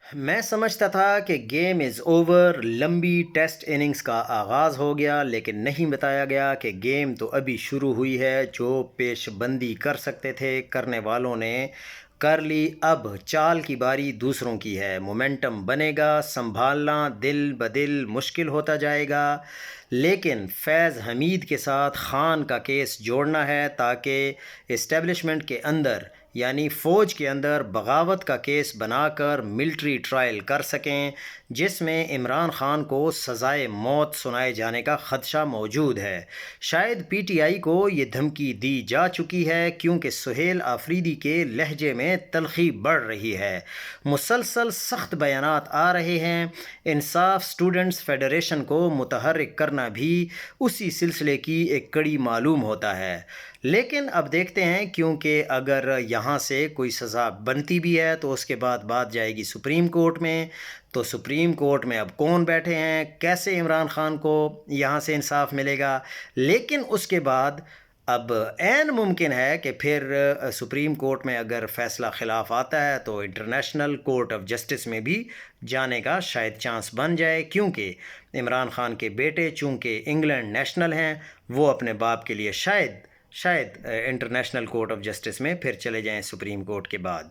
میں سمجھتا تھا کہ گیم از اوور، لمبی ٹیسٹ اننگز کا آغاز ہو گیا، لیکن نہیں بتایا گیا کہ گیم تو ابھی شروع ہوئی ہے۔ جو پیش بندی کر سکتے تھے کرنے والوں نے کر لی، اب چال کی باری دوسروں کی ہے۔ مومنٹم بنے گا، سنبھالنا دل بدل مشکل ہوتا جائے گا، لیکن فیض حمید کے ساتھ خان کا کیس جوڑنا ہے تاکہ اسٹیبلشمنٹ کے اندر یعنی فوج کے اندر بغاوت کا کیس بنا کر ملٹری ٹرائل کر سکیں، جس میں عمران خان کو سزائے موت سنائے جانے کا خدشہ موجود ہے۔ شاید پی ٹی آئی کو یہ دھمکی دی جا چکی ہے کیونکہ سہیل آفریدی کے لہجے میں تلخی بڑھ رہی ہے، مسلسل سخت بیانات آ رہے ہیں۔ انصاف اسٹوڈنٹس فیڈریشن کو متحرک کرنا بھی اسی سلسلے کی ایک کڑی معلوم ہوتا ہے۔ لیکن اب دیکھتے ہیں، کیونکہ اگر یہاں سے کوئی سزا بنتی بھی ہے تو اس کے بعد بات جائے گی سپریم کورٹ میں، تو سپریم کورٹ میں اب کون بیٹھے ہیں، کیسے عمران خان کو یہاں سے انصاف ملے گا۔ لیکن اس کے بعد اب عین ممکن ہے کہ پھر سپریم کورٹ میں اگر فیصلہ خلاف آتا ہے تو انٹرنیشنل کورٹ آف جسٹس میں بھی جانے کا شاید چانس بن جائے، کیونکہ عمران خان کے بیٹے چونکہ انگلینڈ نیشنل ہیں، وہ اپنے باپ کے لیے شاید انٹرنیشنل کورٹ آف جسٹس میں پھر چلے جائیں سپریم کورٹ کے بعد۔